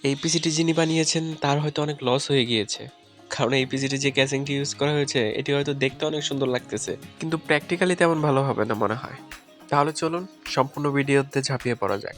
এই পিসিটি যিনি বানিয়েছেন তার হয়তো অনেক লস হয়ে গিয়েছে, কারণ এই পিসিটি যে ক্যাসিংটি ইউজ করা হয়েছে এটি হয়তো দেখতে অনেক সুন্দর লাগতেছে, কিন্তু প্র্যাকটিক্যালি তেমন ভালো হবে না মনে হয়। তাহলে চলুন সম্পূর্ণ ভিডিওতে ঝাঁপিয়ে পড়া যাক।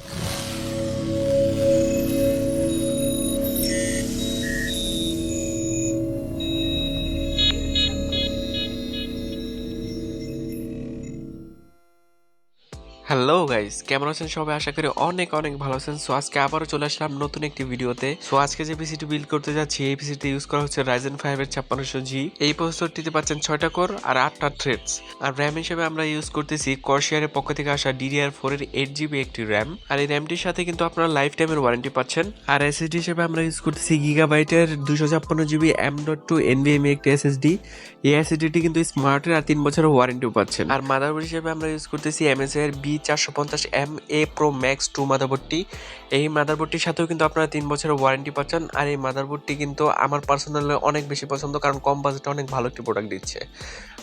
হ্যালো গাইস, কেমন আছেন সবাই? আশা করি অনেক অনেক ভালো আছেন। সো আজকে আবারও চলে আসলাম নতুন একটি ভিডিওতে। সো আজকে যে পিসিটি বিল্ড করতে যাচ্ছি এই পিসিটি ইউজ করা হচ্ছে Ryzen 5 এর 5600G। এই প্রসেসরটিতে পাচ্ছেন 6টা কোর আর 8টা থ্রেডস। আর র্যাম হিসেবে আমরা ইউজ করতেছি Corsair এর পক্ষ থেকে আসা DDR4 এর 8GB একটি র্যাম। আর এই র্যামটির সাথে কিন্তু আপনারা লাইফ টাইমের ওয়ারেন্টি পাচ্ছেন। আর এসএসডি হিসেবে আমরা ইউজ করতেছি Gigabyte-এর 256GB M.2 NVMe একটি এসএসডি। এই এসএসডিটি কিন্তু স্মার্টের আর 3 বছরের ওয়ারেন্টিও পাচ্ছেন। আর মাদারবোর্ড হিসেবে আমরা ইউজ করতেছি MSI এর B450MA Pro Max 2 মাদারবোর্ডটি। এই মাদারবোর্ডটির সাথেও কিন্তু আপনারা 3 বছরের ওয়ারেন্টি পাচ্ছেন। আর এই মাদারবোর্ডটি কিন্তু আমার পার্সোনালি অনেক বেশি পছন্দ, কারণ কম বাজেটে অনেক ভালো একটি প্রোডাক্ট দিচ্ছে।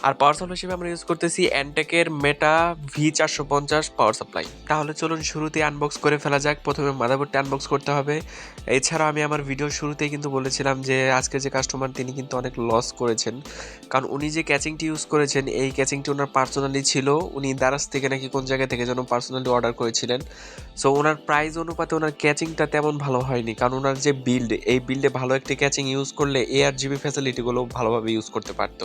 আর পাওয়ার সাপ্লাই হিসেবে আমরা ইউজ করতেছি Antec-এর Meta V450 পাওয়ার সাপ্লাই। তাহলে চলুন শুরুতে আনবক্স করে ফেলা যাক। প্রথমে মাদারবোর্ডটি আনবক্স করতে হবে। এছাড়াও আমি আমার ভিডিওর শুরুতেই কিন্তু বলেছিলাম যে আজকে যে কাস্টমার তিনি কিন্তু অনেক লস করেছেন, কারণ উনি যে ক্যাচিংটি ইউজ করেছেন এই ক্যাচিংটি ওনার পার্সোনালি ছিল। উনি দারাজ থেকে নাকি কোন জায়গা থেকে যেন পার্সোনালি অর্ডার করেছিলেন। সো ওনার প্রাইস অনুপাতে ওনার ক্যাচিংটা তেমন ভালো হয়নি, কারণ ওনার যে বিল্ড, এই বিল্ডে ভালো একটি ক্যাচিং ইউজ করলে ARGB ফ্যাসিলিটিগুলো ভালোভাবে ইউজ করতে পারতো।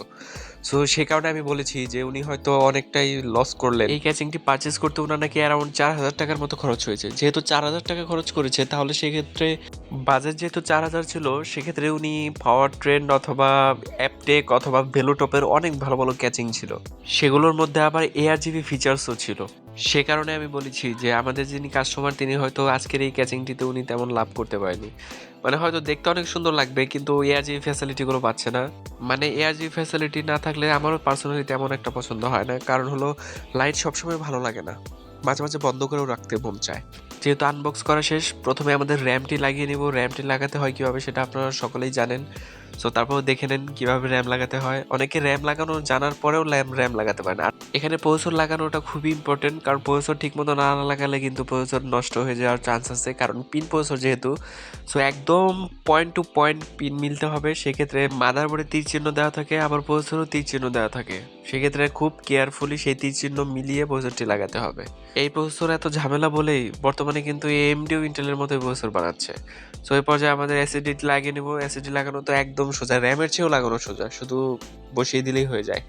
সো সে কারণে আমি বলেছি যে উনি হয়তো অনেকটাই লস করলেন। এই ক্যাচিংটি পারচেস করতে ওনার নাকি অ্যারাউন্ড 4000 টাকার মতো খরচ হয়েছে। যেহেতু 4000 টাকা খরচ করেছে, তাহলে সেক্ষেত্রে বাজেট যেহেতু 4000 ছিল, সেক্ষেত্রে উনি পাওয়ার ট্রেন্ড অথবা অ্যাপটেক অথবা ভেলোটপের অনেক ভালো ভালো ক্যাচিং ছিল, সেগুলোর মধ্যে আবার ARGB ফিচার্সও ছিল। সে কারণে আমি বলেছি যে আমাদের যিনি কাস্টমার তিনি হয়তো আজকের এই ক্যাচিংটিতে উনি তেমন লাভ করতে পারেনি। মানে হয়তো দেখতে অনেক সুন্দর লাগবে কিন্তু ARGB ফ্যাসিলিটিগুলো পাচ্ছে না। মানে ARGB ফ্যাসিলিটি না থাকলে আমারও পার্সোনালি তেমন একটা পছন্দ হয় না, কারণ হলো লাইট সবসময় ভালো লাগে না, মাঝে মাঝে বন্ধ করেও রাখতে মন চায়। যেহেতু আনবক্স করা শেষ, প্রথমে আমাদের র্যামটি লাগিয়ে নিব। র্যামটি লাগাতে হয় কীভাবে সেটা আপনারা সকলেই জানেন। সো তারপর দেখে নেন কীভাবে র্যাম লাগাতে হয়। অনেকে র্যাম লাগানো জানার পরেও র্যাম লাগাতে পারে না। এখানে প্রসেসর লাগানোটা খুবই ইম্পর্টেন্ট, কারণ প্রসেসর ঠিক মতো না লাগালে কিন্তু প্রসেসর নষ্ট হয়ে যাওয়ার চান্স আছে, কারণ পিন প্রসেসর যেহেতু। সো একদম পয়েন্ট টু পয়েন্ট পিন মিলতে হবে। সেক্ষেত্রে মাদারবোর্ডে তীর চিহ্ন দেওয়া থাকে, আবার প্রসেসরও তীর চিহ্ন দেওয়া থাকে। সেক্ষেত্রে খুব কেয়ারফুলি সেই তীর চিহ্ন মিলিয়ে প্রসেসরটি লাগাতে হবে। এই প্রসেসর এত ঝামেলা বলেই বর্তমানে কিন্তু AMD ও ইন্টেলের মতোই প্রসেসর বানাচ্ছে। সো এই পর্যায়ে আমাদের এসএসডি লাগিয়ে নেব। এসএসডি লাগানো তো একদম সোজা, র্যামের চেয়েও লাগানো সোজা, শুধু বসিয়ে দিলেই হয়ে যায়।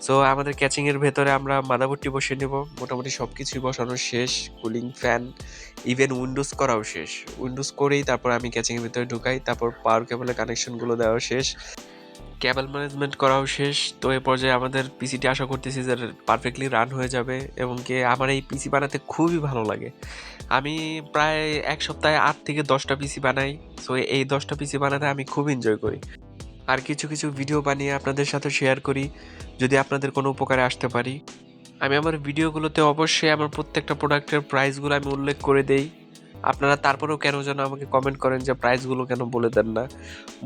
সো আমাদের ক্যাচিংয়ের ভেতরে আমরা মাদারবোর্ডটি বসিয়ে নেব। মোটামুটি সব কিছুই বসানো শেষ, কুলিং ফ্যান, ইভেন উইন্ডোজ করাও শেষ। উইন্ডোজ করেই তারপর আমি ক্যাচিংয়ের ভিতরে ঢুকাই। তারপর পাওয়ার কেবলের কানেকশনগুলো দেওয়া শেষ, কেবল ম্যানেজমেন্ট করাও শেষ। তো এই পর্যায়ে আমাদের পিসিটি আশা করতেছি যে পারফেক্টলি রান হয়ে যাবে, এবং কি আমার এই পিসি বানাতে খুবই ভালো লাগে। আমি প্রায় এক সপ্তাহে 8 থেকে 10টা পিসি বানাই। সো এই 10টা পিসি বানাতে আমি খুব এনজয় করি, আর কিছু কিছু ভিডিও বানিয়ে আপনাদের সাথে শেয়ার করি, যদি আপনাদের কোনো উপকারে আসতে পারি। আমি আমার ভিডিওগুলোতে অবশ্যই আমার প্রত্যেকটা প্রোডাক্টের প্রাইসগুলো আমি উল্লেখ করে দেই। আপনারা তারপরেও কেন যেন আমাকে কমেন্ট করেন যে প্রাইসগুলো কেন বলে দেন না।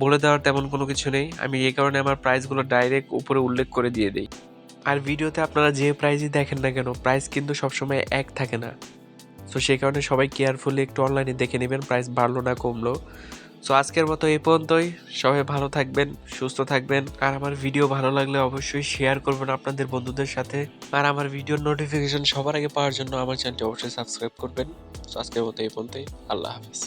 বলে দেওয়ার তেমন কোনো কিছু নেই, আমি এই কারণে আমার প্রাইসগুলো ডাইরেক্ট উপরে উল্লেখ করে দিয়ে দিই। আর ভিডিওতে আপনারা যে প্রাইসই দেখেন না কেন, প্রাইস কিন্তু সবসময় এক থাকে না। সো সেই কারণে সবাই কেয়ারফুলি একটু অনলাইনে দেখে নেবেন প্রাইস বাড়লো না কমলো। সো আজকের মতো এই পর্যন্তই। সবাই ভালো থাকবেন, সুস্থ থাকবেন। আর আমার ভিডিও ভালো লাগলে অবশ্যই শেয়ার করবেন আপনাদের বন্ধুদের সাথে। আর আমার ভিডিওর নোটিফিকেশন সবার আগে পাওয়ার জন্য আমার চ্যানেলটি অবশ্যই সাবস্ক্রাইব করবেন। সো আজকের মতো এই পর্যন্তই। আল্লাহ হাফিজ।